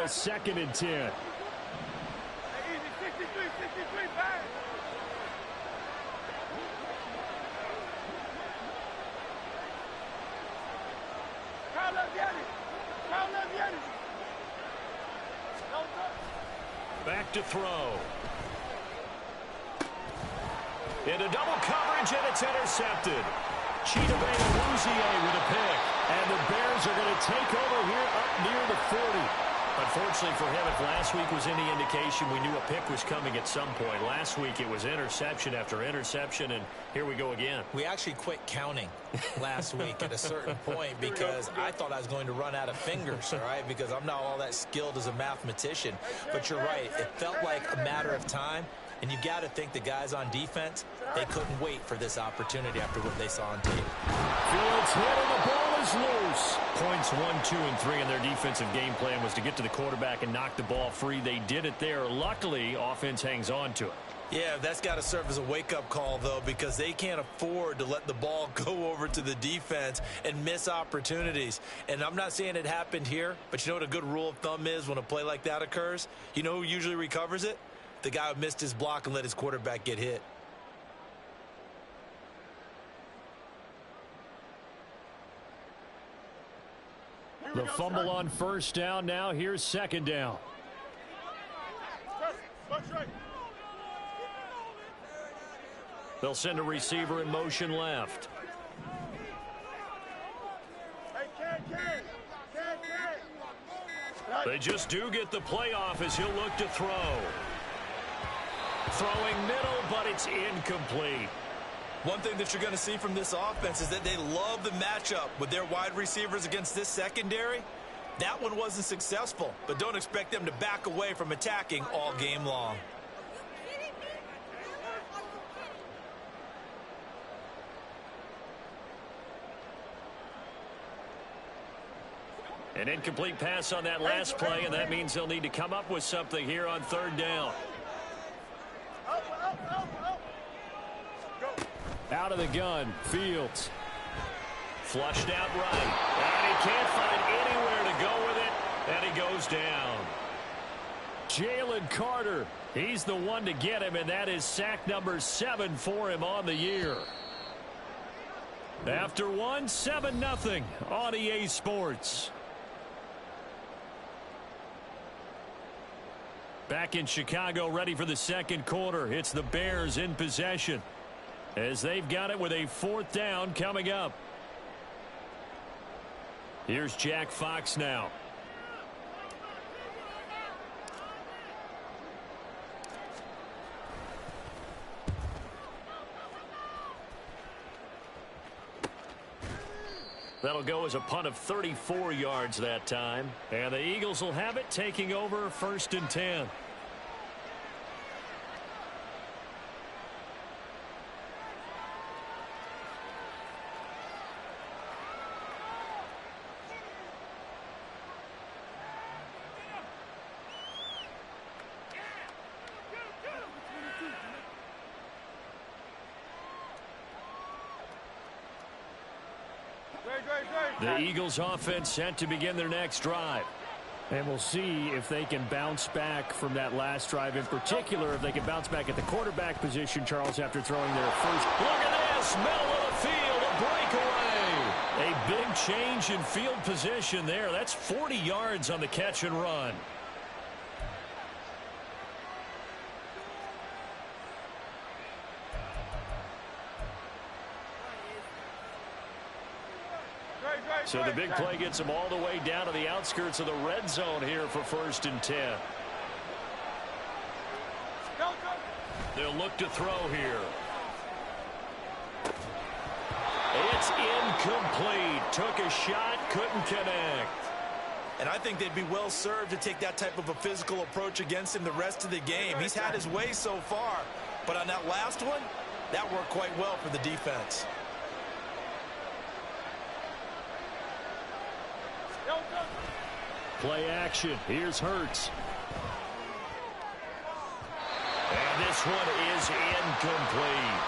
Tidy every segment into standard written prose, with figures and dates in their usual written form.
a 2nd and 10. Back to throw. Into double coverage, and it's intercepted. Chidobe-Awuzie with a pick. And the Bears are going to take over here up near the 40. Unfortunately for him, if last week was any indication, we knew a pick was coming at some point. Last week it was interception after interception, and here we go again. We actually quit counting last week at a certain point because I thought I was going to run out of fingers, all right, because I'm not all that skilled as a mathematician. But you're right. It felt like a matter of time. And you've got to think the guys on defense, they couldn't wait for this opportunity after what they saw on tape. Fields hit and the ball is loose. Points 1, 2, and 3 in their defensive game plan was to get to the quarterback and knock the ball free. They did it there. Luckily, offense hangs on to it. Yeah, that's got to serve as a wake-up call, though, because they can't afford to let the ball go over to the defense and miss opportunities. And I'm not saying it happened here, but you know what a good rule of thumb is when a play like that occurs? You know who usually recovers it? The guy who missed his block and let his quarterback get hit. The fumble on 1st down. Now here's 2nd down. They'll send a receiver in motion left. They just do get the playoff as he'll look to throw. Throwing middle, but it's incomplete. One thing that you're going to see from this offense is that they love the matchup with their wide receivers against this secondary. That one wasn't successful, but don't expect them to back away from attacking all game long. An incomplete pass on that last play, and that means they'll need to come up with something here on 3rd down. Out of the gun, Fields. Flushed out right. And he can't find anywhere to go with it, and he goes down. Jalen Carter, he's the one to get him, and that is sack number 7 for him on the year. After one, 7-0 on EA Sports. Back in Chicago, ready for the 2nd quarter. It's the Bears in possession, as they've got it with a 4th down coming up. Here's Jack Fox now. That'll go as a punt of 34 yards that time. And the Eagles will have it, taking over 1st and 10. The Eagles offense set to begin their next drive. And we'll see if they can bounce back from that last drive, in particular if they can bounce back at the quarterback position, Charles, after throwing their first. Look at this, middle of the field, a breakaway. A big change in field position there. That's 40 yards on the catch and run. So the big play gets them all the way down to the outskirts of the red zone here for 1st and 10. They'll look to throw here. It's incomplete. Took a shot, couldn't connect. And I think they'd be well served to take that type of a physical approach against him the rest of the game. He's had his way so far, but on that last one, that worked quite well for the defense. Play action. Here's Hurts. And this one is incomplete.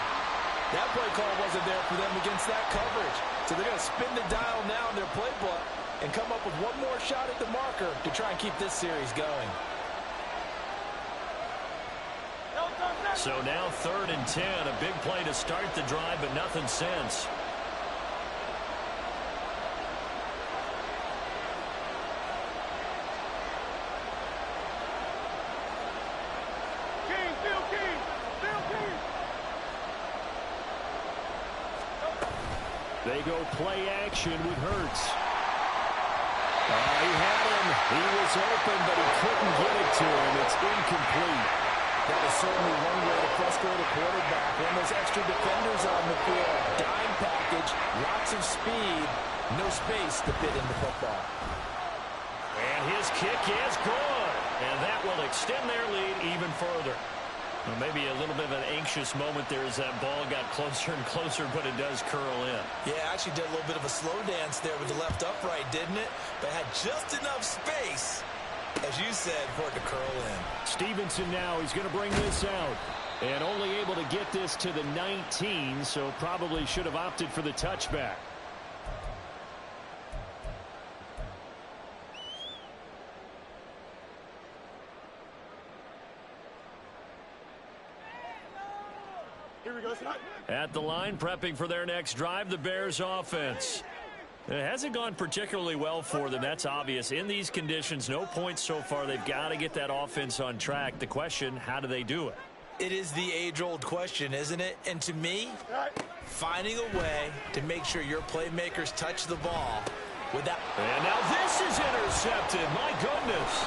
That play call wasn't there for them against that coverage. So they're going to spin the dial now in their playbook and come up with one more shot at the marker to try and keep this series going. So now 3rd and 10, a big play to start the drive, but nothing since. They go play action with Hurts. He had him. He was open, but he couldn't get it to him. It's incomplete. That is certainly one way to frustrate a quarterback. When there's extra defenders on the field, dime package, lots of speed, no space to fit in the football. And his kick is good. And that will extend their lead even further. Well, maybe a little bit of an anxious moment there as that ball got closer and closer, but it does curl in. Yeah, actually did a little bit of a slow dance there with the left upright, didn't it? But had just enough space, as you said, for it to curl in. Stevenson now, he's going to bring this out. And only able to get this to the 19, so probably should have opted for the touchback. At the line, prepping for their next drive, the Bears offense. It hasn't gone particularly well for them. That's obvious. In these conditions, no points so far. They've got to get that offense on track. The question, how do they do it? It is the age-old question, isn't it? And to me, finding a way to make sure your playmakers touch the ball without... And now this is intercepted. My goodness.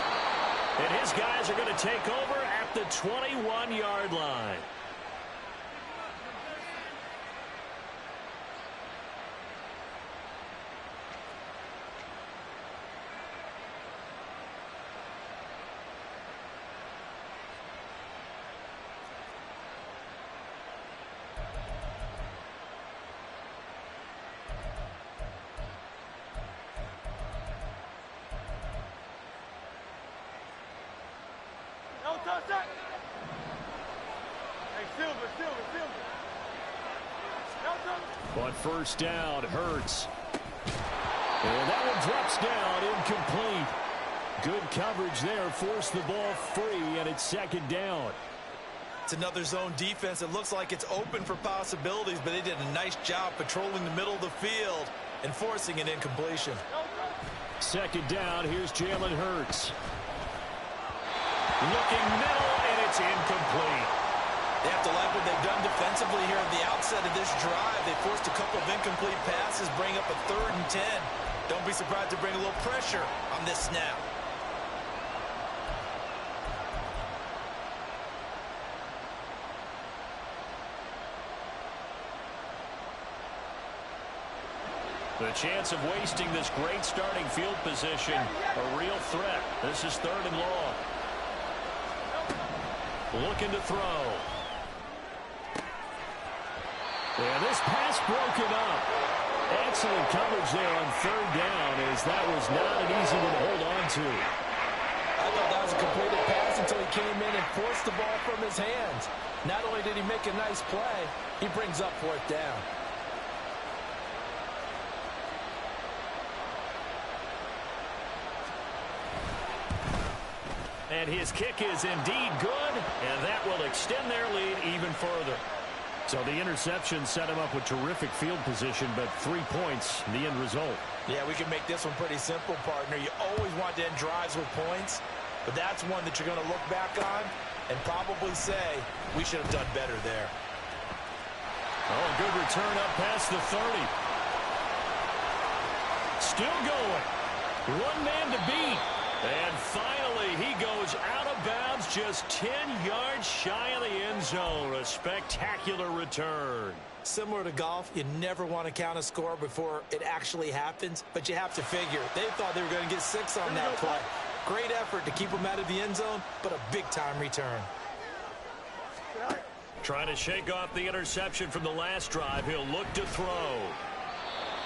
And his guys are going to take over at the 21-yard line. But first down, Hurts. And that one drops down, incomplete. Good coverage there, forced the ball free, and it's 2nd down. It's another zone defense. It looks like it's open for possibilities, but they did a nice job patrolling the middle of the field and forcing an incompletion. 2nd down, here's Jalen Hurts. Looking middle, and it's incomplete. They have to like what they've done defensively here at the outset of this drive. They forced a couple of incomplete passes, bring up a 3rd and 10. Don't be surprised to bring a little pressure on this snap. The chance of wasting this great starting field position, a real threat. This is 3rd and long. Looking to throw. And this pass broken up. Excellent coverage there on 3rd down, as that was not an easy one to hold on to. I thought that was a completed pass until he came in and forced the ball from his hands. Not only did he make a nice play, he brings up 4th down. And his kick is indeed good, and that will extend their lead even further. So the interception set him up with terrific field position, but 3 points, the end result. Yeah, we can make this one pretty simple, partner. You always want to end drives with points, but that's one that you're going to look back on and probably say, we should have done better there. Oh, a good return up past the 30. Still going. One man to beat. And finally, he goes out of bounds just 10 yards shy of the end zone. A spectacular return. Similar to golf, you never want to count a score before it actually happens, but you have to figure they thought they were going to get 6 on that play. Great effort to keep them out of the end zone, but a big-time return. Trying to shake off the interception from the last drive. He'll look to throw.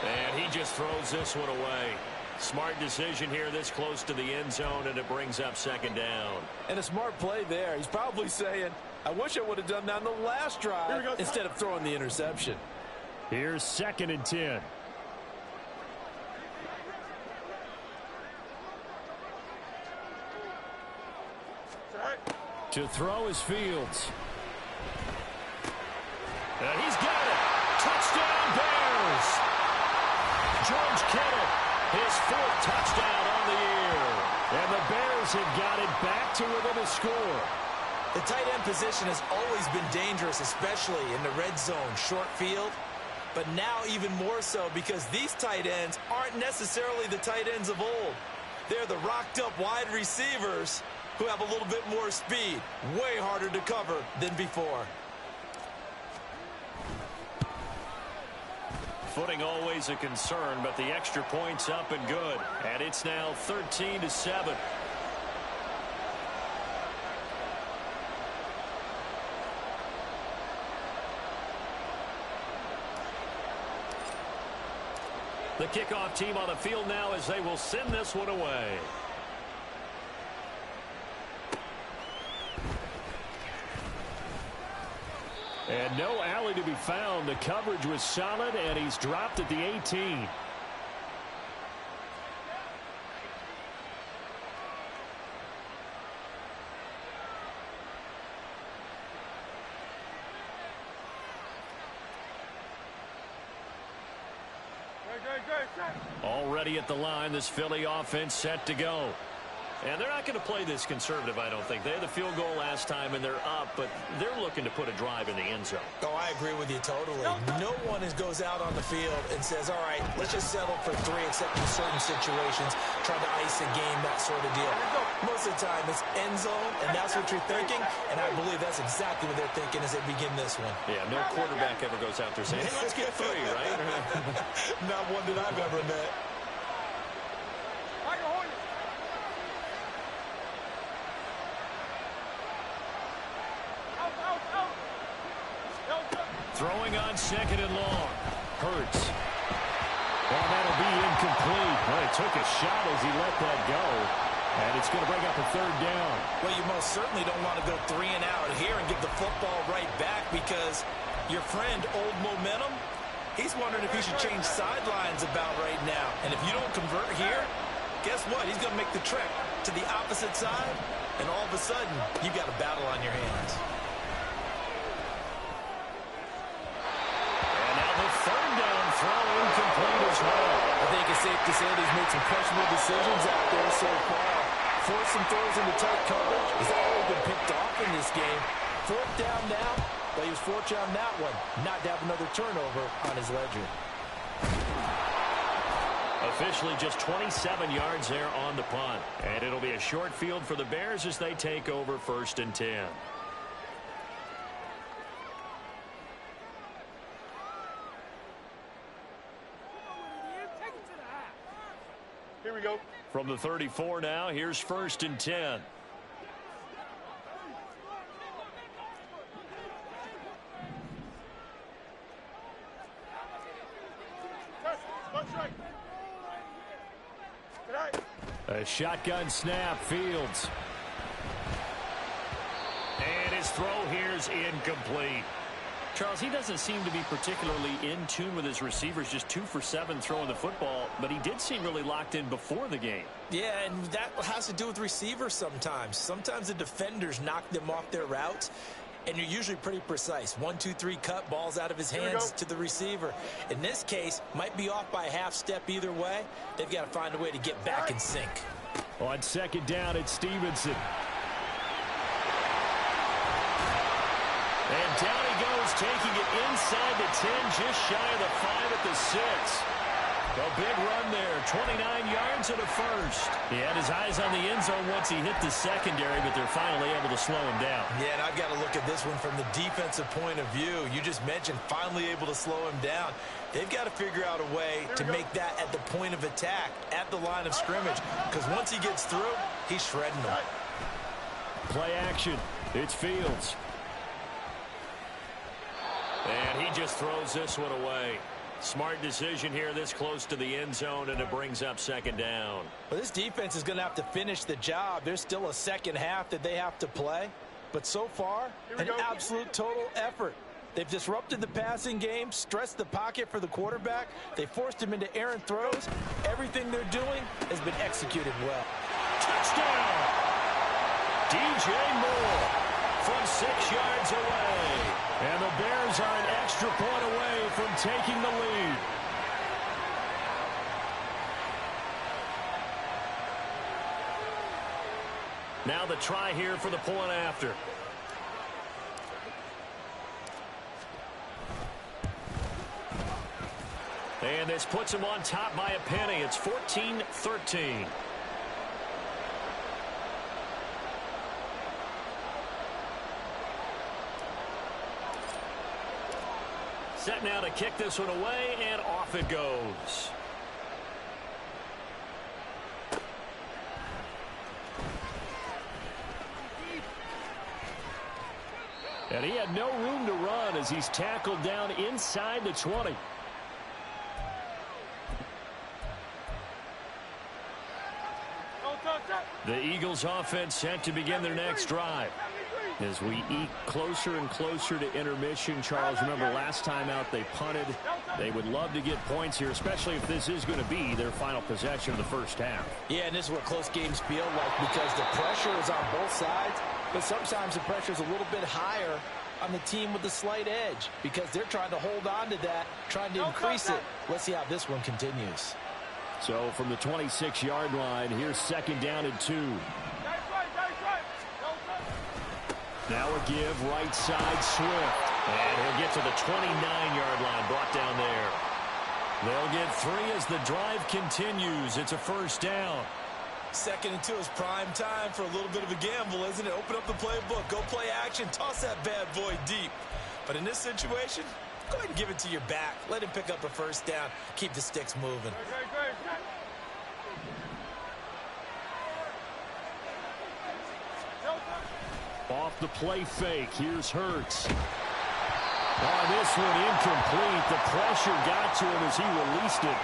And he just throws this one away. Smart decision here this close to the end zone, and it brings up 2nd down. And a smart play there. He's probably saying, I wish I would have done that on the last drive instead of throwing the interception. Here's 2nd and 10. To throw is Fields. And he's got it. Touchdown, Bears. George Kittle, his 4th touchdown on the year. And the Bears have got it back to within a score. The tight end position has always been dangerous, especially in the red zone, short field. But now even more so because these tight ends aren't necessarily the tight ends of old. They're the rocked-up wide receivers who have a little bit more speed. Way harder to cover than before. Footing always a concern, but the extra point's up and good. And it's now 13-7. The kickoff team on the field now as they will send this one away. And no alley to be found. The coverage was solid, and he's dropped at the 18. Already at the line, this Philly offense set to go. And they're not going to play this conservative, I don't think. They had the field goal last time, and they're up, but they're looking to put a drive in the end zone. Oh, I agree with you totally. No one goes out on the field and says, all right, let's just settle for 3, except in certain situations, trying to ice a game, that sort of deal. Most of the time, it's end zone, and that's what you're thinking, and I believe that's exactly what they're thinking as they begin this one. Yeah, no quarterback ever goes out there saying, hey, let's get 3, right? Not one that I've ever met. Throwing on 2nd and long. Hurts. And that'll be incomplete. Well, he took a shot as he let that go. And it's going to bring up a 3rd down. Well, you most certainly don't want to go 3 and out here and give the football right back because your friend, Old Momentum, he's wondering if he should change sidelines about right now. And if you don't convert here, guess what? He's going to make the trek to the opposite side, and all of a sudden, you've got a battle on your hands. Throw incomplete as well. I think it's safe to say that he's made some questionable decisions out there so far. Forced some throws into tight coverage. He's already been picked off in this game. 4th down now, but he was fortunate on that one, not to have another turnover on his ledger. Officially just 27 yards there on the punt. And it'll be a short field for the Bears as they take over 1st and 10. Here we go. From the 34 now, here's 1st and 10. A shotgun snap, Fields. And his throw here's incomplete. Charles, he doesn't seem to be particularly in tune with his receivers, just 2 for 7 throwing the football, but he did seem really locked in before the game. Yeah, and that has to do with receivers sometimes. Sometimes the defenders knock them off their routes, and you're usually pretty precise. 1, 2, 3 cut, balls out of his hands to the receiver. In this case, might be off by a half step either way. They've got to find a way to get back in sync. On 2nd down, it's Stevenson. And down he goes, taking it inside the 10, just shy of the 5 at the 6. A big run there, 29 yards and a first. He had his eyes on the end zone once he hit the secondary, but they're finally able to slow him down. Yeah, and I've got to look at this one from the defensive point of view. You just mentioned finally able to slow him down. They've got to figure out a way to make that at the point of attack, at the line of scrimmage, because once he gets through, he's shredding them. Play action. It's Fields. And he just throws this one away. Smart decision here this close to the end zone, and it brings up 2nd down. Well, this defense is going to have to finish the job. There's still a second half that they have to play. But so far, an absolute total effort. They've disrupted the passing game, stressed the pocket for the quarterback. They forced him into errant throws. Everything they're doing has been executed well. Touchdown! DJ Moore. from 6 yards away. And the Bears are an extra point away from taking the lead. Now the try here for the point after. And this puts him on top by a penny. It's 14-13. Set now to kick this one away, and off it goes. And he had no room to run as he's tackled down inside the 20. The Eagles offense set to begin their next drive. As we eke closer and closer to intermission, Charles, remember last time out they punted. They would love to get points here, especially if this is going to be their final possession of the first half. Yeah, and this is what close games feel like because the pressure is on both sides, but sometimes the pressure is a little bit higher on the team with the slight edge because they're trying to hold on to that, trying to increase it. Let's see how this one continues. So from the 26-yard line, here's second down and 2. Now a give, right side, Swift. And he'll get to the 29-yard line, brought down there. They'll get 3 as the drive continues. It's a first down. Second and 2 is prime time for a little bit of a gamble, isn't it? Open up the playbook, go play action, toss that bad boy deep. But in this situation, go ahead and give it to your back. Let him pick up a first down. Keep the sticks moving. Off the play fake. Here's Hurts. Oh, this one incomplete. The pressure got to him as he released it.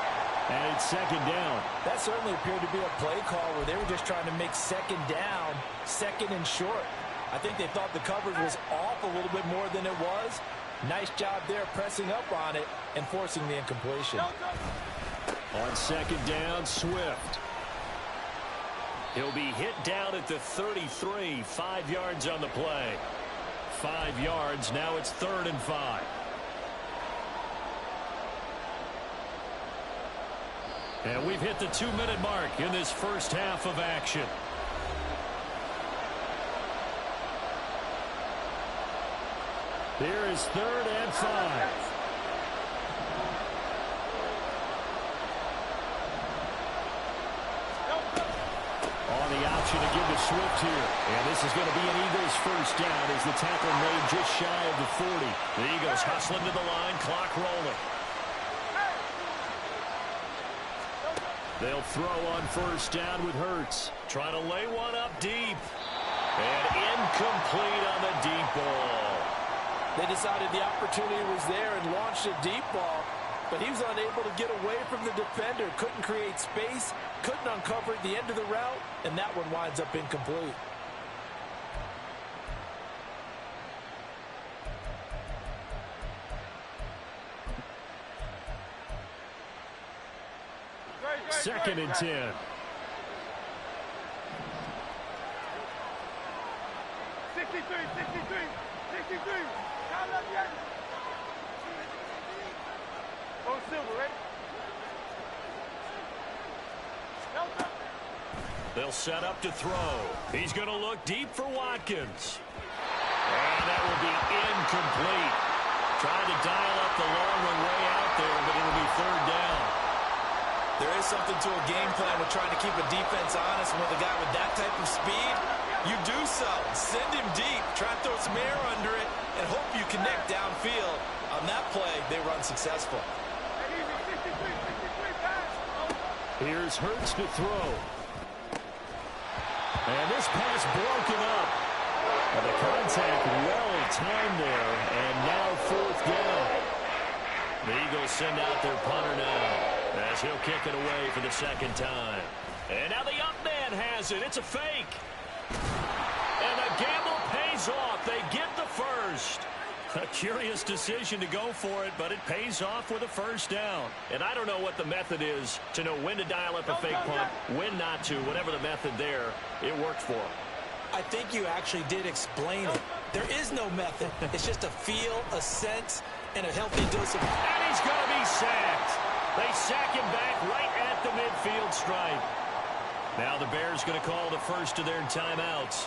And it's second down. That certainly appeared to be a play call where they were just trying to make second down, second and short. I think they thought the coverage was off a little bit more than it was. Nice job there pressing up on it and forcing the incompletion. On second down, Swift. He'll be hit down at the 33, 5 yards on the play. 5 yards, now it's 3rd and 5. And we've hit the 2-minute mark in this first half of action. Here is 3rd and 5. On the option to give to Swift here. And this is going to be an Eagles first down as the tackle made just shy of the 40. The Eagles hustling to the line, clock rolling. They'll throw on first down with Hurts. Trying to lay one up deep. And incomplete on the deep ball. They decided the opportunity was there and launched a deep ball. But he was unable to get away from the defender. Couldn't create space. Couldn't uncover the end of the route. And that one winds up incomplete. Second and 10. 63. They'll set up to throw. He's going to look deep for Watkins. And that will be incomplete. Trying to dial up the long one way out there, but it'll be 3rd down. There is something to a game plan with trying to keep a defense honest. With a guy with that type of speed, you do so. Send him deep. Try to throw some air under it and hope you connect downfield. On that play, they were unsuccessful. Here's Hurts to throw. And this pass broken up. And the contact well timed there. And now 4th down. The Eagles send out their punter now as he'll kick it away for the 2nd time. And now the up man has it. It's a fake. And the gamble pays off. They get the first. A curious decision to go for it, but it pays off with a first down. And I don't know what the method is to know when to dial up a fake punt, when not to. Whatever the method there, it worked for them. I think you actually did explain it. There is no method. It's just a feel, a sense, and a healthy dose of... And he's going to be sacked. They sack him back right at the midfield stripe. Now the Bears going to call the first of their timeouts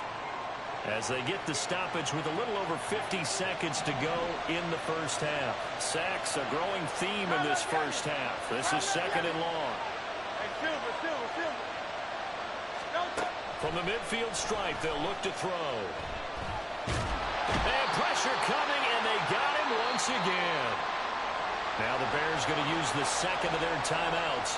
as they get the stoppage with a little over 50 seconds to go in the first half. Sacks a growing theme in this first half. This is second and long. From the midfield stripe, they'll look to throw. And pressure coming, and they got him once again. Now the Bears going to use the second of their timeouts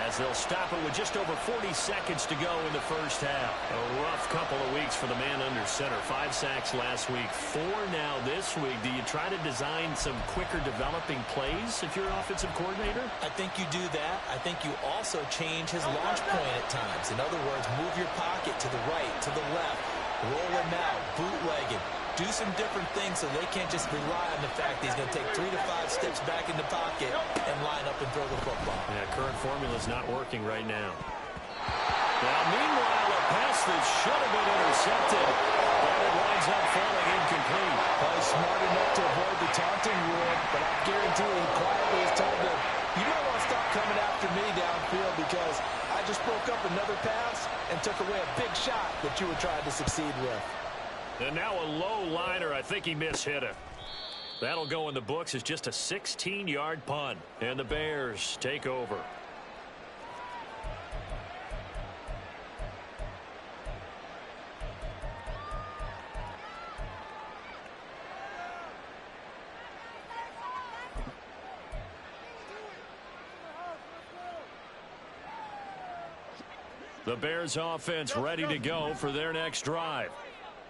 as they'll stop it with just over 40 seconds to go in the first half. A rough couple of weeks for the man under center. 5 sacks last week, 4 now this week. Do you try to design some quicker developing plays if you're an offensive coordinator? I think you do that. I think you also change his launch point at times. In other words, move your pocket to the right, to the left, roll him out, bootleg it. Do some different things so they can't just rely on the fact that he's going to take 3 to 5 steps back in the pocket and line up and throw the football. Yeah, current formula is not working right now. Now, meanwhile, a pass that should have been intercepted, but it winds up falling incomplete. Probably smart enough to avoid the taunting rule, but I guarantee he quietly has told them, you might want to stop coming after me downfield because I just broke up another pass and took away a big shot that you were trying to succeed with. And now a low liner. I think he mishit it. That'll go in the books as just a 16-yard punt. And the Bears take over. The Bears offense ready to go for their next drive.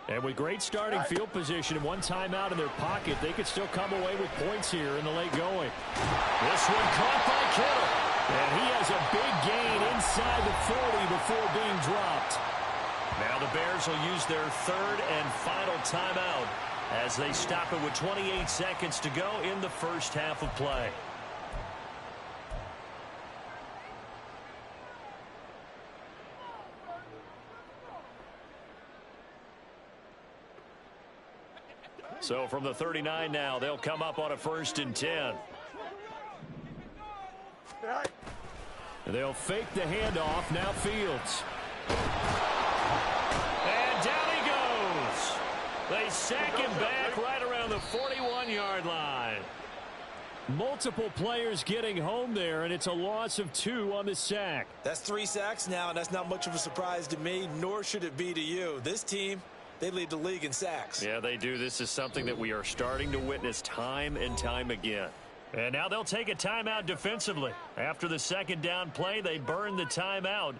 And with great starting field position and one timeout in their pocket, they could still come away with points here in the late going. This one caught by Kittle. And he has a big gain inside the 40 before being dropped. Now the Bears will use their third and final timeout as they stop it with 28 seconds to go in the first half of play. So from the 39 now, they'll come up on a 1st and 10. They'll fake the handoff. Now Fields. And down he goes. They sack him back right around the 41-yard line. Multiple players getting home there, and it's a loss of 2 on the sack. That's 3 sacks now, and that's not much of a surprise to me, nor should it be to you. This team, they lead the league in sacks. Yeah, they do. This is something that we are starting to witness time and time again. And now they'll take a timeout defensively. After the second down play, they burn the timeout,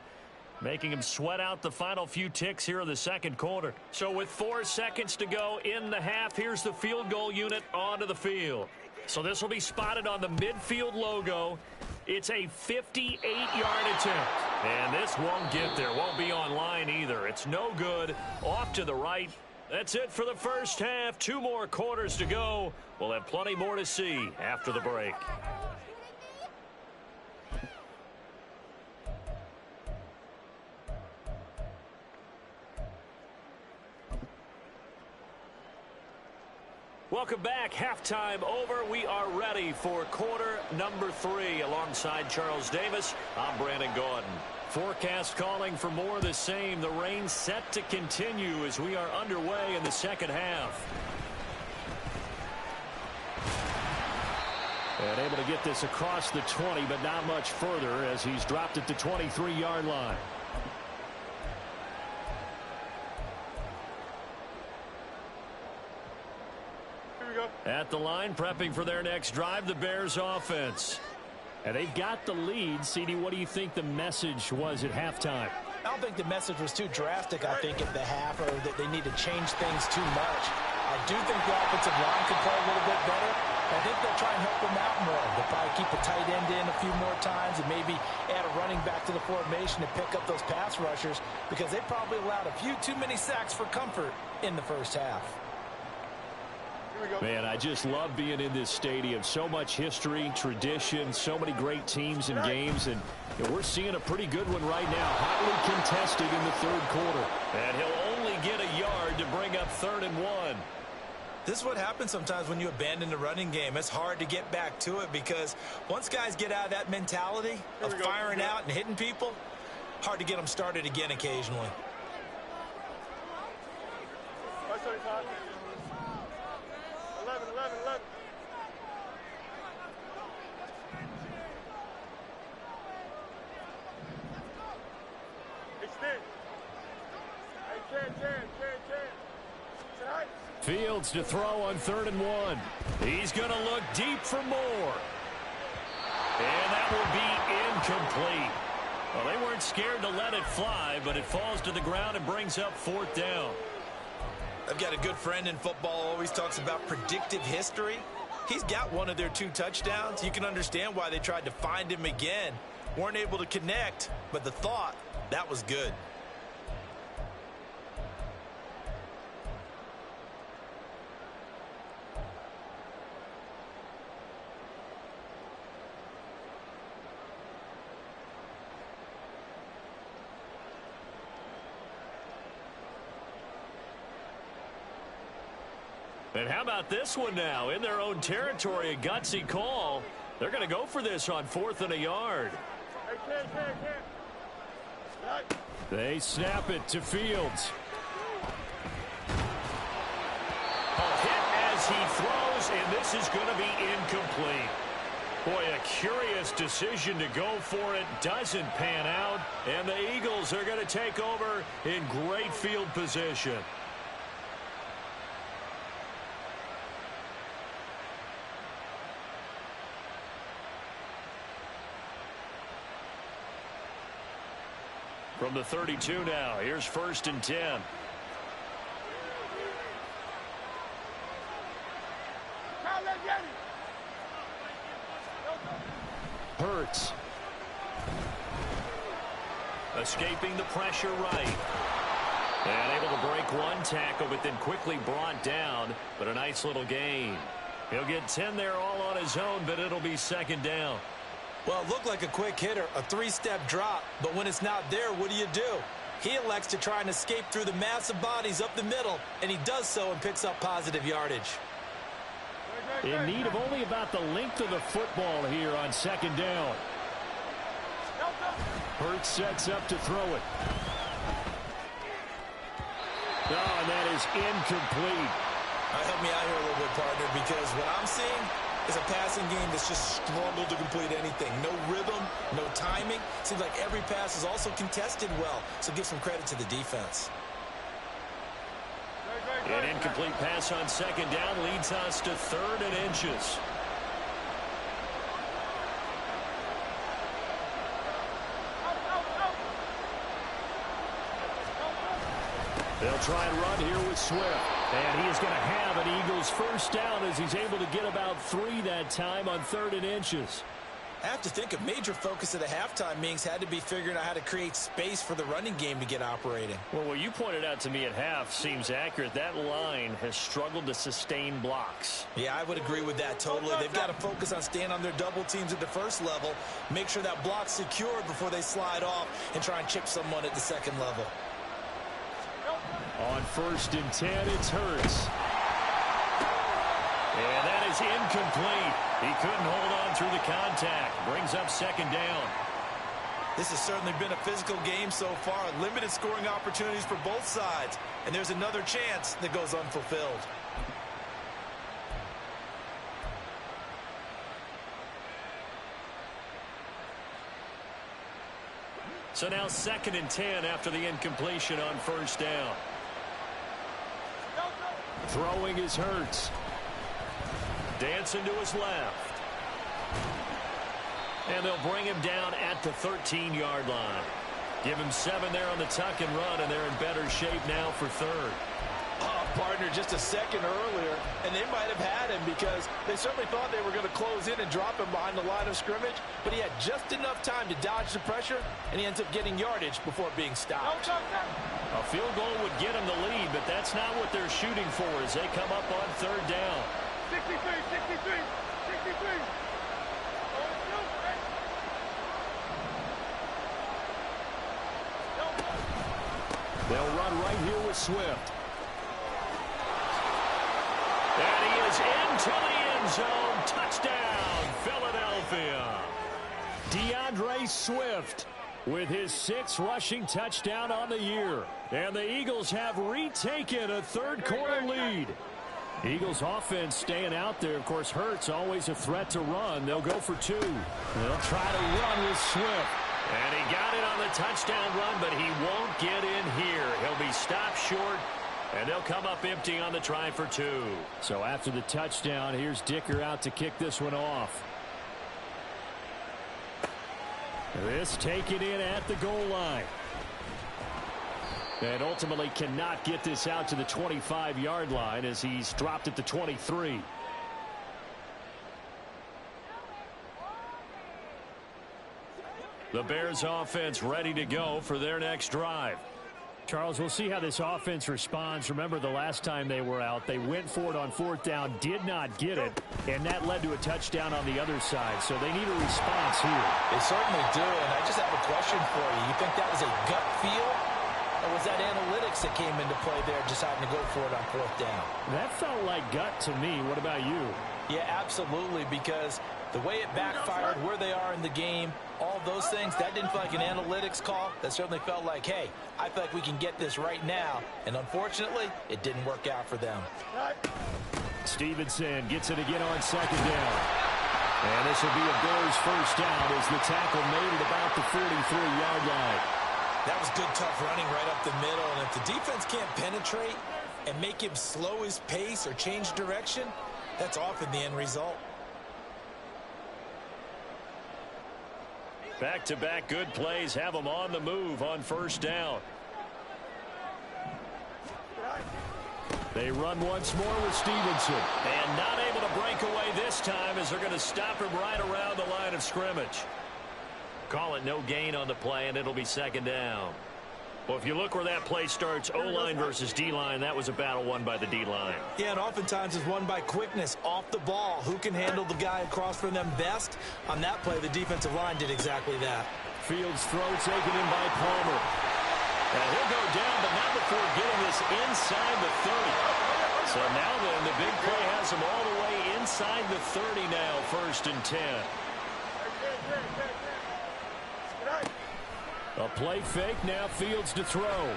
making them sweat out the final few ticks here in the second quarter. So with 4 seconds to go in the half, here's the field goal unit onto the field. So this will be spotted on the midfield logo. It's a 58-yard attempt. And this won't get there. Won't be on line either. It's no good. Off to the right. That's it for the first half. 2 more quarters to go. We'll have plenty more to see after the break. Welcome back. Halftime over. We are ready for quarter number 3. Alongside Charles Davis, I'm Brandon Gaudin. Forecast calling for more of the same. The rain set to continue as we are underway in the second half. And able to get this across the 20, but not much further as he's dropped it to 23-yard line. At the line, prepping for their next drive, the Bears offense. And they've got the lead. CD, what do you think the message was at halftime? I don't think the message was too drastic, I think, at the half, or that they need to change things too much. I do think the offensive line could play a little bit better. I think they'll try and help them out more. They'll probably keep a tight end in a few more times and maybe add a running back to the formation to pick up those pass rushers because they probably allowed a few too many sacks for comfort in the first half. Man, I just love being in this stadium. So much history, tradition, so many great teams and games, and we're seeing a pretty good one right now. Hotly contested in the third quarter. And he'll only get a yard to bring up 3rd and 1. This is what happens sometimes when you abandon the running game. It's hard to get back to it because once guys get out of that mentality of firing out and hitting people, hard to get them started again occasionally. 11. Extend. Hey, 10. Fields to throw on 3rd and 1. He's going to look deep for more. And that will be incomplete. Well, they weren't scared to let it fly, but it falls to the ground and brings up 4th down. I've got a good friend in football, always talks about predictive history. He's got one of their 2 touchdowns. You can understand why they tried to find him again. Weren't able to connect, but the thought, that was good. And how about this one now? In their own territory, a gutsy call. They're going to go for this on 4th and a yard. They snap it to Fields. A hit as he throws, and this is going to be incomplete. Boy, a curious decision to go for it. Doesn't pan out, and the Eagles are going to take over in great field position. From the 32 now, here's 1st and 10. Hurts. Escaping the pressure right. And able to break one tackle, but then quickly brought down. But a nice little gain. He'll get 10 there all on his own, but it'll be 2nd down. Well, it looked like a quick hitter, a 3-step drop, but when it's not there, what do? He elects to try and escape through the massive bodies up the middle, and he does so and picks up positive yardage. In need of only about the length of the football here on 2nd down. Hurts sets up to throw it. Oh, and that is incomplete. Help me out here a little bit, partner, because what I'm seeing is a passing game that's just struggled to complete anything. No rhythm, no timing. Seems like every pass is also contested well, so give some credit to the defense. An incomplete pass on 2nd down leads us to 3rd and inches. They'll try and run here with Swift. And he is going to have an Eagles 1st down as he's able to get about 3 that time on 3rd and inches. I have to think a major focus of the halftime meetings had to be figuring out how to create space for the running game to get operating. Well, what you pointed out to me at half seems accurate. That line has struggled to sustain blocks. Yeah, I would agree with that totally. They've got to focus on staying on their double teams at the 1st level, make sure that block's secured before they slide off and try and chip someone at the 2nd level. On 1st and 10, it's Hurts. And that is incomplete. He couldn't hold on through the contact. Brings up 2nd down. This has certainly been a physical game so far. Limited scoring opportunities for both sides. And there's another chance that goes unfulfilled. So now 2nd and 10 after the incompletion on 1st down. Throwing is Hurts. Dancing to his left. And they'll bring him down at the 13-yard line. Give him 7 there on the tuck and run, and they're in better shape now for 3rd. partner just a second earlier, and they might have had him because they certainly thought they were going to close in and drop him behind the line of scrimmage, but he had just enough time to dodge the pressure, and he ends up getting yardage before being stopped. A field goal would get them the lead, but that's not what they're shooting for as they come up on third down. 63, 63, 63. They'll run right here with Swift. And he is into the end zone. Touchdown, Philadelphia. DeAndre Swift with his 6th rushing touchdown on the year. And the Eagles have retaken a third-quarter lead. Eagles offense staying out there. Of course, Hurts always a threat to run. They'll go for 2. They'll try to run with Swift. And he got it on the touchdown run, but he won't get in here. He'll be stopped short, and they'll come up empty on the try for 2. So after the touchdown, here's Dicker out to kick this one off. This taken in at the goal line. And ultimately cannot get this out to the 25-yard line as he's dropped at the 23. The Bears offense ready to go for their next drive. Charles, we'll see how this offense responds. Remember the last time they were out, they went for it on 4th down, did not get it, and that led to a touchdown on the other side. So they need a response here. They certainly do, and I just have a question for you. You think that was a gut feel, or was that analytics that came into play there deciding to go for it on 4th down? That felt like gut to me. What about you? Yeah, absolutely, because the way it backfired, where they are in the game, all those things, that didn't feel like an analytics call. That certainly felt like, hey, I feel like we can get this right now. And unfortunately, it didn't work out for them. Stevenson gets it again on 2nd down. And this will be a Bears first down as the tackle made it about the 43-yard line. That was good, tough running right up the middle. And if the defense can't penetrate and make him slow his pace or change direction, that's often the end result. Back-to-back good plays have them on the move on first down. They run once more with Stevenson. And not able to break away this time as they're going to stop him right around the line of scrimmage. Call it no gain on the play, and it'll be 2nd down. Well, if you look where that play starts, O-line versus D-line, that was a battle won by the D-line. Yeah, and oftentimes it's won by quickness off the ball. Who can handle the guy across from them best? On that play, the defensive line did exactly that. Fields throw taken in by Palmer. And he'll go down, but not before getting this inside the 30. So now then, the big play has him all the way inside the 30 now, 1st and 10. A play fake, now Fields to throw.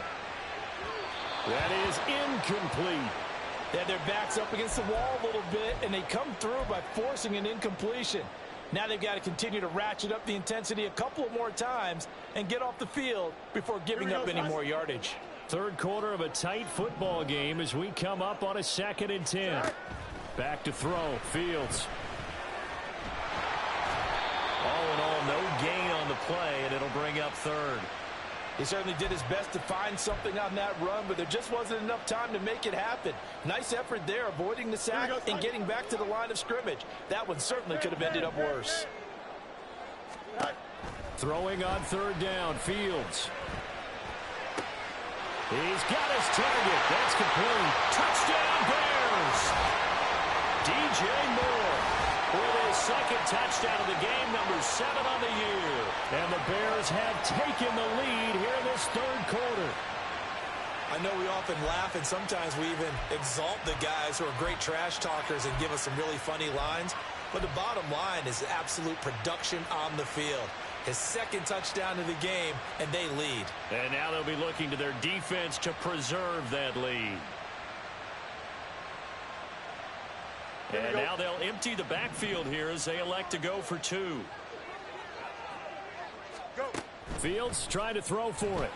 That is incomplete. They had their backs up against the wall a little bit, and they come through by forcing an incompletion. Now they've got to continue to ratchet up the intensity a couple of more times and get off the field before giving up any more yardage. 3rd quarter of a tight football game as we come up on a 2nd and 10. Back to throw, Fields. All in all, no gain on the play, and it'll bring up 3rd. He certainly did his best to find something on that run, but there just wasn't enough time to make it happen. Nice effort there, avoiding the sack and getting back to the line of scrimmage. That one certainly could have ended up worse. Throwing on 3rd down, Fields. He's got his target. That's complete. Touchdown, Bears! DJ Moore with his 2nd touchdown of the game, number 7 on the year. And the Bears have taken the lead here in this 3rd quarter. I know we often laugh, and sometimes we even exalt the guys who are great trash talkers and give us some really funny lines. But the bottom line is absolute production on the field. His 2nd touchdown of the game, and they lead. And now they'll be looking to their defense to preserve that lead. And now they'll empty the backfield here as they elect to go for 2. Fields trying to throw for it.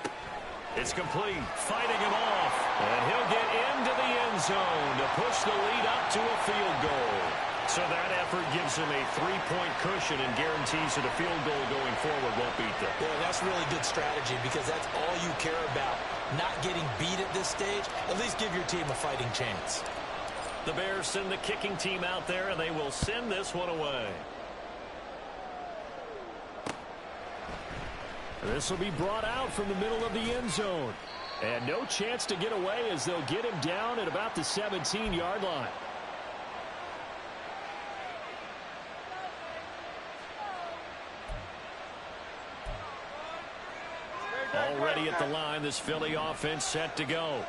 It's complete, fighting him off. And he'll get into the end zone to push the lead up to a field goal. So that effort gives them a 3-point cushion and guarantees that a field goal going forward won't beat them. Yeah, that's really good strategy because that's all you care about. Not getting beat at this stage, at least give your team a fighting chance. The Bears send the kicking team out there, and they will send this one away. This will be brought out from the middle of the end zone. And no chance to get away as they'll get him down at about the 17-yard line. Already at the line, this Philly offense set to go.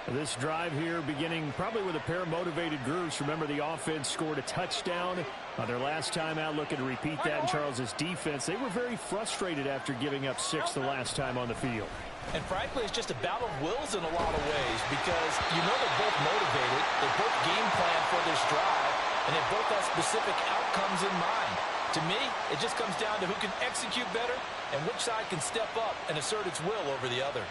This drive here beginning probably with a pair of motivated groups. Remember, the offense scored a touchdown on their last time out, looking to repeat that in Charles's defense. They were very frustrated after giving up 6 the last time on the field. And frankly, it's just a battle of wills in a lot of ways because you know they're both motivated. They both game plan for this drive, and they both have specific outcomes in mind. To me, it just comes down to who can execute better and which side can step up and assert its will over the other.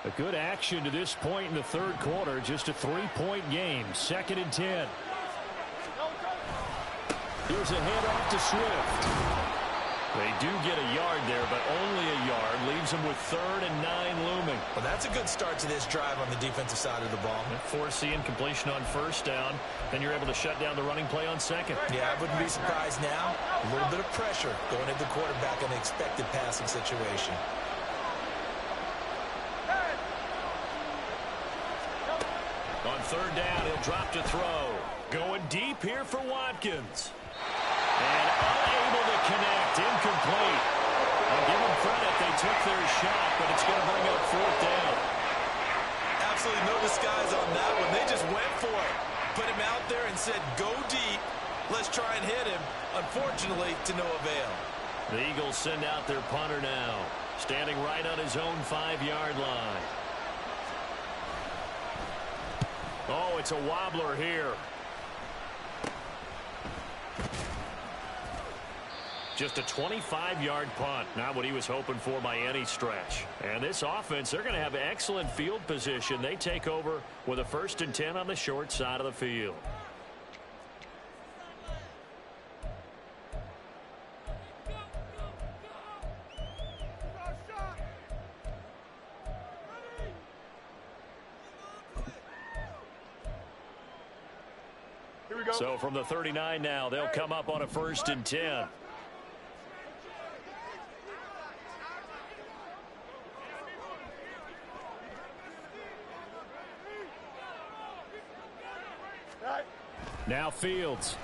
A good action to this point in the third quarter. Just a 3-point game. 2nd and 10. Here's a handoff to Swift. They do get a yard there, but only a yard. Leaves them with 3rd and 9 looming. Well, that's a good start to this drive on the defensive side of the ball. Foreseeing completion on 1st down. Then you're able to shut down the running play on 2nd. Yeah, I wouldn't be surprised now. A little bit of pressure going at the quarterback in an expected passing situation. On 3rd down, he'll drop to throw. Going deep here for Watkins. And unable to connect. Incomplete. I'll give them credit. They took their shot, but it's going to bring up 4th down. Absolutely no disguise on that one. They just went for it. Put him out there and said, go deep. Let's try and hit him. Unfortunately, to no avail. The Eagles send out their punter now. Standing right on his own 5-yard line. Oh, it's a wobbler here. Just a 25-yard punt. Not what he was hoping for by any stretch. And this offense, they're going to have excellent field position. They take over with a 1st and 10 on the short side of the field. So from the 39 now, they'll come up on a 1st and 10. Now Fields.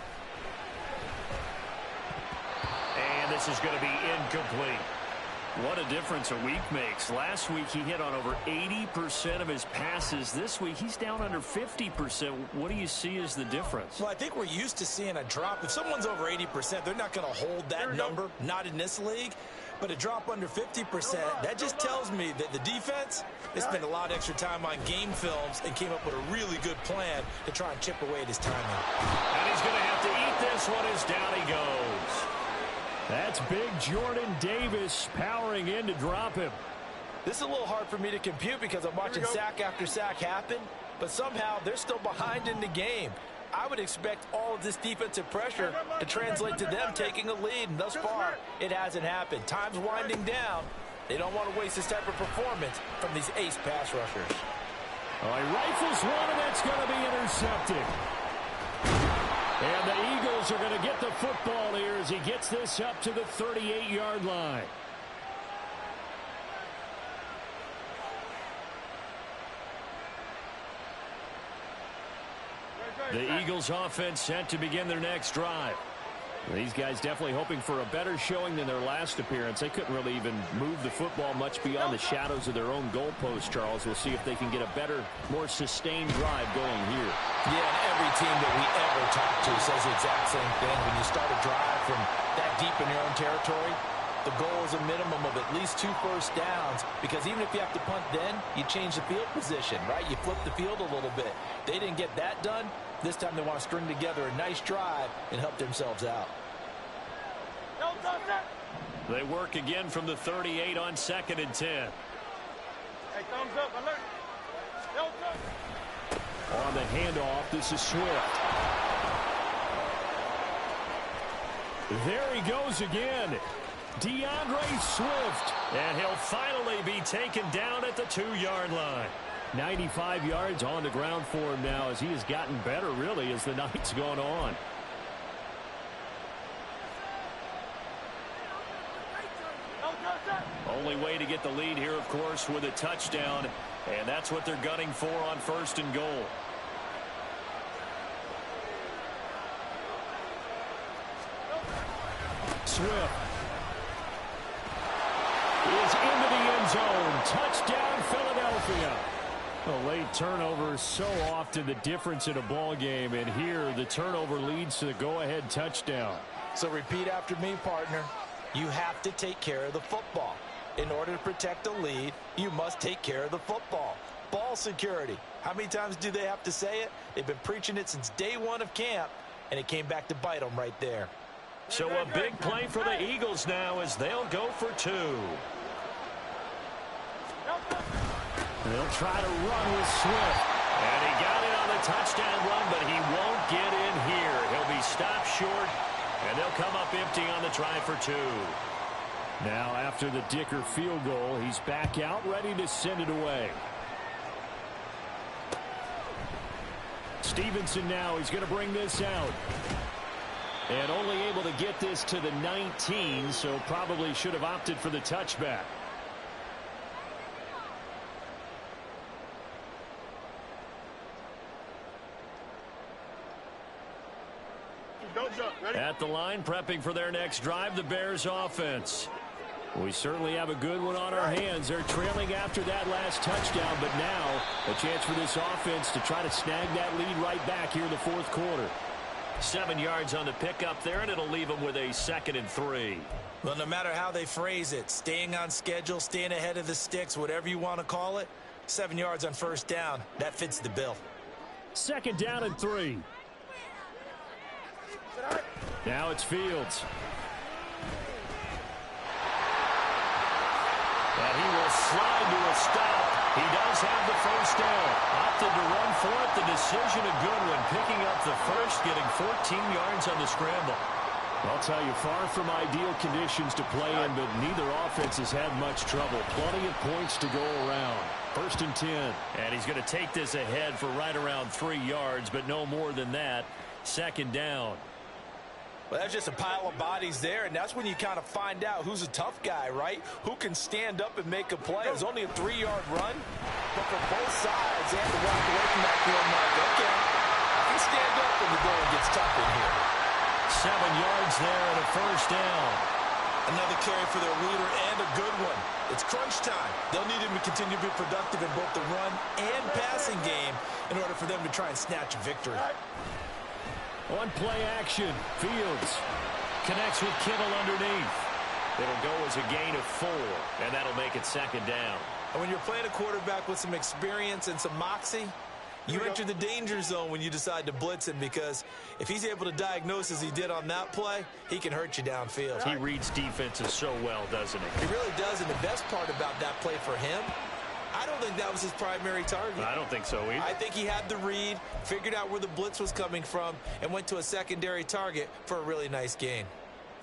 And this is going to be incomplete. What a difference a week makes. Last week he hit on over 80% of his passes. This week he's down under 50%. What do you see as the difference? Well, I think we're used to seeing a drop. If someone's over 80%, they're not going to hold that number, not in this league. But a drop under 50%, that just tells me that the defense, they spent a lot of extra time on game films and came up with a really good plan to try and chip away at his timing. And he's going to have to eat this one as down he goes. That's big Jordan Davis powering in to drop him. This is a little hard for me to compute because I'm watching sack after sack happen, but somehow they're still behind in the game. I would expect all of this defensive pressure to translate to them taking a lead, and thus far, it hasn't happened. Time's winding down. They don't want to waste this type of performance from these ace pass rushers. Oh, he rifles one, and that's going to be intercepted. And the Eagles are going to get the football here as he gets this up to the 38-yard line. The Eagles offense set to begin their next drive. These guys definitely hoping for a better showing than their last appearance. They couldn't really even move the football much beyond the shadows of their own goalpost, Charles. We'll see if they can get a better, more sustained drive going here. Yeah, and every team that we ever talk to says the exact same thing. When you start a drive from that deep in your own territory, the goal is a minimum of at least 2 first downs, because even if you have to punt then, you change the field position, right? You flip the field a little bit. They didn't get that done. This time they want to string together a nice drive and help themselves out. They work again from the 38 on 2nd and 10. Hey, thumbs up, alert. On the handoff, this is Swift. There he goes again. DeAndre Swift. And he'll finally be taken down at the 2-yard line. 95 yards on the ground for him now as he has gotten better, really, as the night's gone on. Only way to get the lead here, of course, with a touchdown. And that's what they're gunning for on 1st and goal. Swift is into the end zone. Touchdown, Philadelphia. A late turnover, so often the difference in a ball game, and here the turnover leads to the go-ahead touchdown. So repeat after me, partner. You have to take care of the football. In order to protect the lead, you must take care of the football. Ball security. How many times do they have to say it? They've been preaching it since day 1 of camp, and it came back to bite them right there. So a big play for the Eagles now as they'll go for 2. They'll try to run with Swift. And he got it on the touchdown run, but he won't get in here. He'll be stopped short, and they'll come up empty on the try for 2. Now, after the Dicker field goal, he's back out, ready to send it away. Stevenson now, he's going to bring this out. And only able to get this to the 19, so probably should have opted for the touchback. Don't jump. Ready? At the line, prepping for their next drive, the Bears offense. We certainly have a good one on our hands. They're trailing after that last touchdown, but now a chance for this offense to try to snag that lead right back here in the 4th quarter. 7 yards on the pickup there, and it'll leave them with a 2nd and 3. Well, no matter how they phrase it, staying on schedule, staying ahead of the sticks, whatever you want to call it, 7 yards on 1st down, that fits the bill. 2nd down and 3. Now it's Fields. And he will slide to a stop. He does have the 1st down. Opted to run for it. The decision a good one. Picking up the 1st, getting 14 yards on the scramble. I'll tell you, far from ideal conditions to play in, but neither offense has had much trouble. Plenty of points to go around. 1st and 10. And he's going to take this ahead for right around 3 yards, but no more than that. 2nd down. Well, that's just a pile of bodies there, and that's when you kind of find out who's a tough guy, right? Who can stand up and make a play. It was only a 3-yard run, but for both sides, they have to walk away from that field like, okay, I can stand up when the going gets tough in here. 7 yards there and a 1st down. Another carry for their leader and a good one. It's crunch time. They'll need him to continue to be productive in both the run and passing game in order for them to try and snatch a victory. On play action, Fields connects with Kittle underneath. It'll go as a gain of 4, and that'll make it 2nd down. And when you're playing a quarterback with some experience and some moxie, you enter the danger zone when you decide to blitz him, because if he's able to diagnose as he did on that play, he can hurt you downfield. He reads defenses so well, doesn't he? He really does, and the best part about that play for him, I don't think that was his primary target. I don't think so either. I think he had the read, figured out where the blitz was coming from, and went to a secondary target for a really nice gain.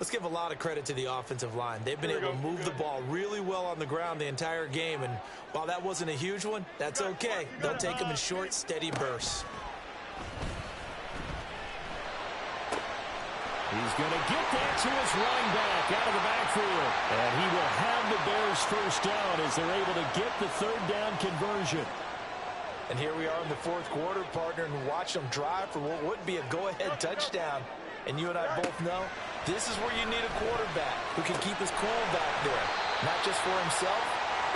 Let's give a lot of credit to the offensive line. They've been able to move the ball really well on the ground the entire game, and while that wasn't a huge one, that's okay. They'll take them in short, steady bursts. He's going to get that to his running back out of the backfield. And he will have the Bears 1st down as they're able to get the 3rd down conversion. And here we are in the 4th quarter, partner, and watch them drive for what would be a go-ahead touchdown. And you and I both know this is where you need a quarterback who can keep his cool back there. Not just for himself,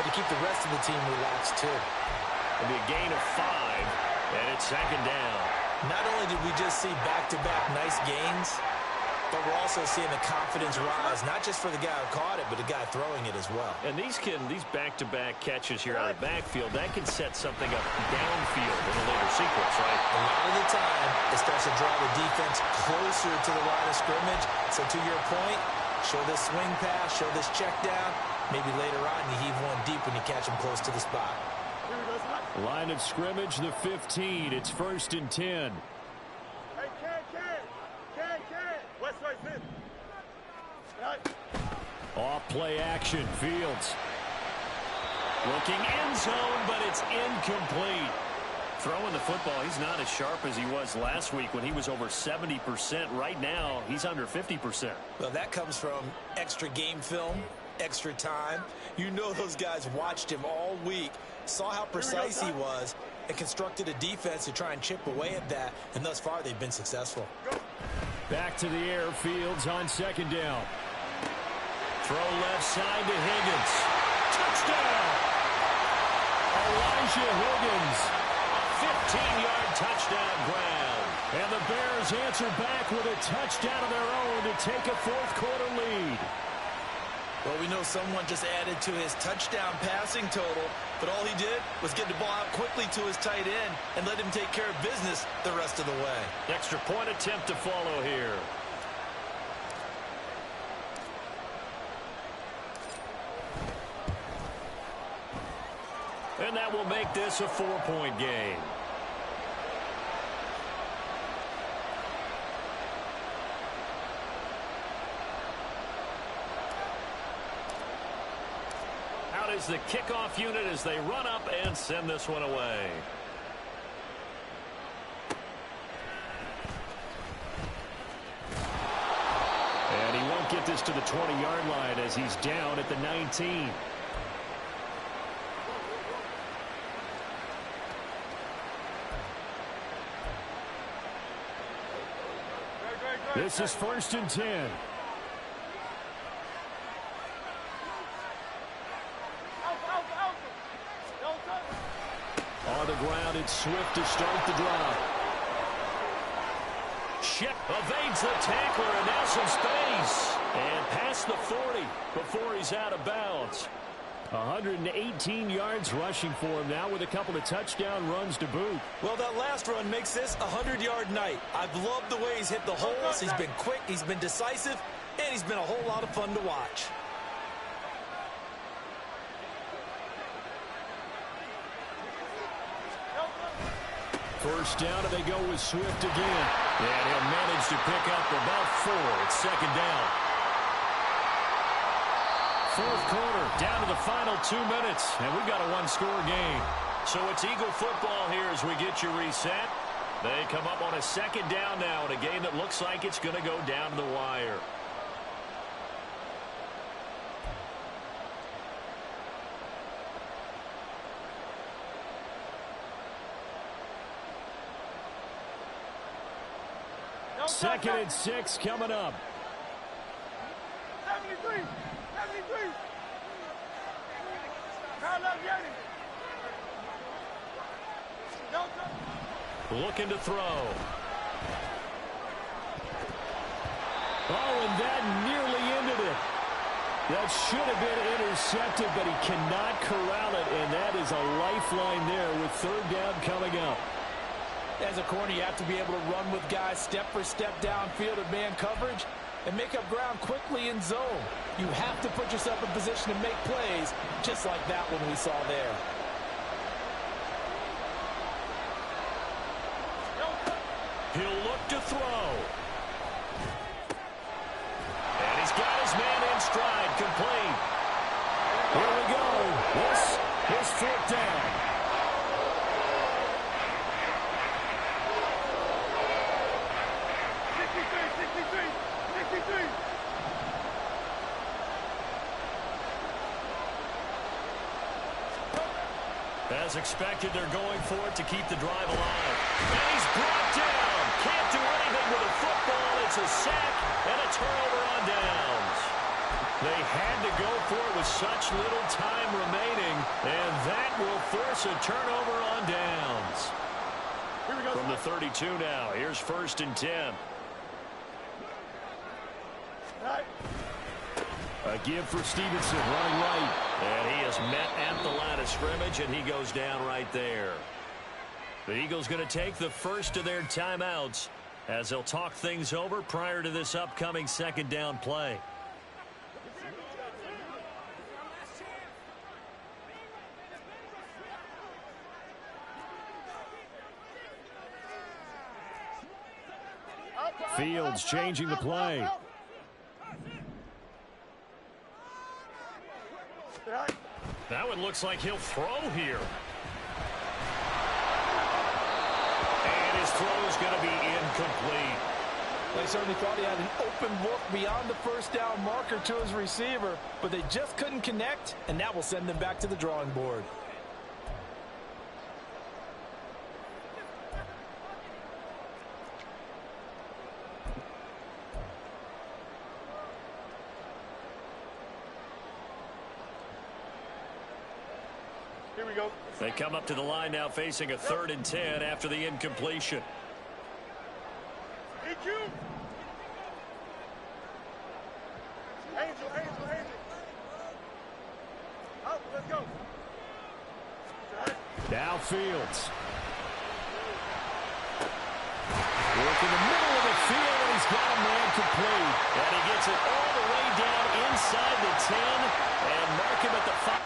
but to keep the rest of the team relaxed too. It'll be a gain of 5, and it's 2nd down. Not only did we just see back-to-back nice gains, But we're also seeing the confidence rise, not just for the guy who caught it, but the guy throwing it as well. And these back-to-back catches here out of the backfield, that can set something up downfield in a later sequence, right? A lot of the time, it starts to draw the defense closer to the line of scrimmage. So to your point, show this swing pass, show this check down. Maybe later on you heave one deep when you catch them close to the spot. Line of scrimmage, the 15. It's 1st and 10. Hey, can. West side, sit. Right. Off play action, Fields. Looking end zone, but it's incomplete. Throwing the football, he's not as sharp as he was last week when he was over 70%. Right now, he's under 50%. Well, that comes from extra game film, extra time. You know those guys watched him all week, saw how precise he was, and constructed a defense to try and chip away at that, and thus far they've been successful. Back to the air, Fields on 2nd down. Throw left side to Higgins. Touchdown! Elijah Higgins. 15-yard touchdown ground. And the Bears answer back with a touchdown of their own to take a 4th-quarter lead. Well, we know someone just added to his touchdown passing total, but all he did was get the ball out quickly to his tight end and let him take care of business the rest of the way. Extra point attempt to follow here. And that will make this a 4-point game. Out is the kickoff unit as they run up and send this one away. And he won't get this to the 20-yard line as he's down at the 19. This is 1st and 10. On the ground, it's Swift to start the drive. Shep evades the tackler, and now some space. And past the 40 before he's out of bounds. 118 yards rushing for him now with a couple of touchdown runs to boot. Well, that last run makes this a 100-yard night. I've loved the way he's hit the holes. He's been quick, he's been decisive, and he's been a whole lot of fun to watch. First down, and they go with Swift again. And he'll manage to pick up about 4. It's 2nd down. 4th quarter, down to the final 2 minutes, and we've got a 1-score game. So it's Eagle football here as we get you reset. They come up on a 2nd down now in a game that looks like it's going to go down to the wire. Second and 6 coming up. 73. Looking to throw. Oh, and that nearly ended it. That should have been intercepted, but he cannot corral it, and that is a lifeline there with 3rd down coming up. As a corner, you have to be able to run with guys step for step downfield at man coverage and make up ground quickly in zone. You have to put yourself in position to make plays, just like that one we saw there. He'll look to throw. And he's got his man in stride, complete. Here we go. This is 4th down. As expected, they're going for it to keep the drive alive. And he's brought down. Can't do anything with the football. It's a sack and a turnover on downs. They had to go for it with such little time remaining, and that will force a turnover on downs. From the 32 now, here's 1st and 10. A give for Stevenson, running right. And he is met at the line of scrimmage, and he goes down right there. The Eagles going to take the first of their timeouts as they'll talk things over prior to this upcoming second down play. Fields changing the play. Now it looks like he'll throw here. And his throw is going to be incomplete. They certainly thought he had an open look beyond the first down marker to his receiver, but they just couldn't connect, and that will send them back to the drawing board. Here we go. They come up to the line now facing a 3rd and 10 after the incompletion. EQ. Angel. Out, let's go. Now Fields. Work in the middle of the field, and he's got a man complete. And he gets it all the way down inside the 10 and mark him at the 5.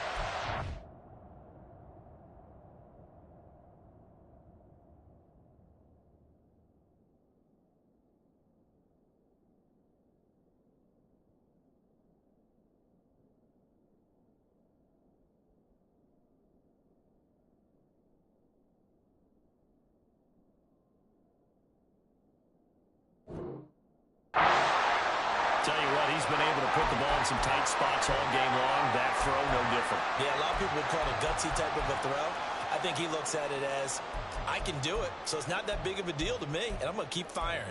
Tell you what, he's been able to put the ball in some tight spots all game long. That throw, no different. Yeah, a lot of people would call it a gutsy type of a throw. I think he looks at it as, I can do it, so it's not that big of a deal to me, and I'm going to keep firing.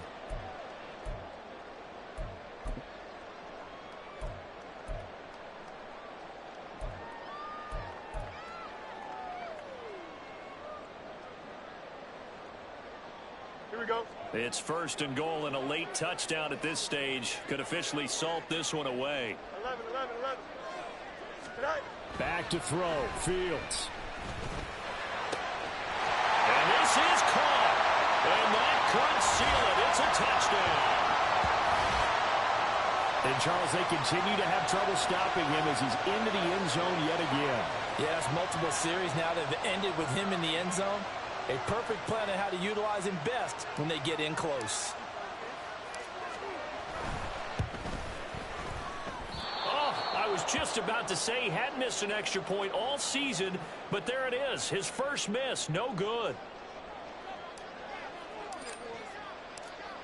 Here we go. It's 1st and goal, and a late touchdown at this stage could officially salt this one away. 11. Back to throw. Fields. And this is caught. And that could seal it. It's a touchdown. And, Charles, they continue to have trouble stopping him as he's into the end zone yet again. Yes, multiple series now that have ended with him in the end zone. A perfect plan on how to utilize him best when they get in close. Oh, I was just about to say he hadn't missed an extra point all season, but there it is. His first miss, no good.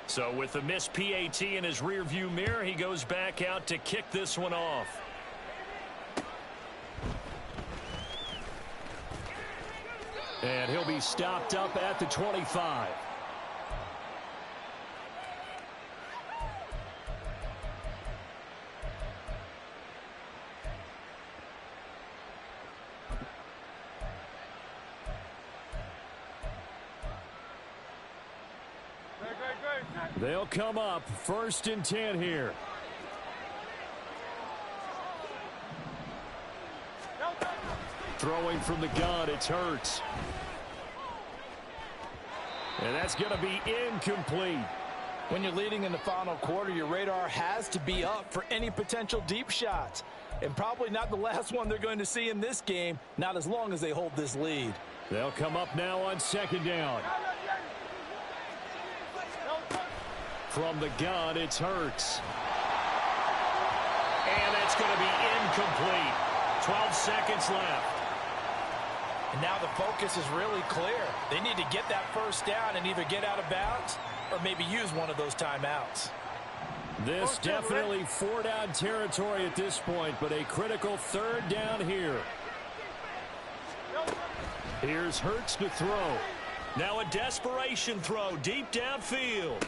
So with the missed PAT in his rearview mirror, he goes back out to kick this one off. And he'll be stopped up at the 25. Great. They'll come up 1st and 10 here. Throwing from the gun, it's Hurts. And that's going to be incomplete. When you're leading in the final quarter, your radar has to be up for any potential deep shots. And probably not the last one they're going to see in this game, not as long as they hold this lead. They'll come up now on 2nd down. From the gun, it's Hurts. And it's going to be incomplete. 12 seconds left. And now the focus is really clear. They need to get that first down and either get out of bounds or maybe use one of those timeouts. This definitely 4-down territory at this point, but a critical 3rd down here. Here's Hurts to throw. Now a desperation throw deep downfield.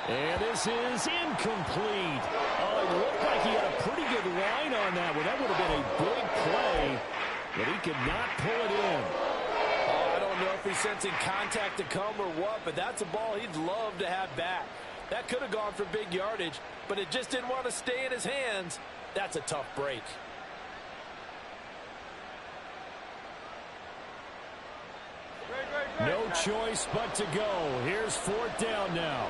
And this is incomplete. Oh, it looked like he had a pretty good line on that one. That would have been a big play, but he could not pull it in. Oh, I don't know if he's sensing contact to come or what, but that's a ball he'd love to have back. That could have gone for big yardage, but it just didn't want to stay in his hands. That's a tough break. No choice but to go. Here's fourth down now.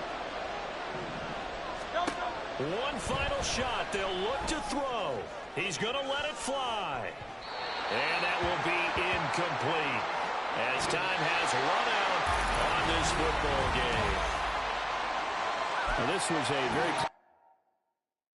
One final shot. They'll look to throw. He's going to let it fly. And that will be incomplete as time has run out on this football game. Now, this was a very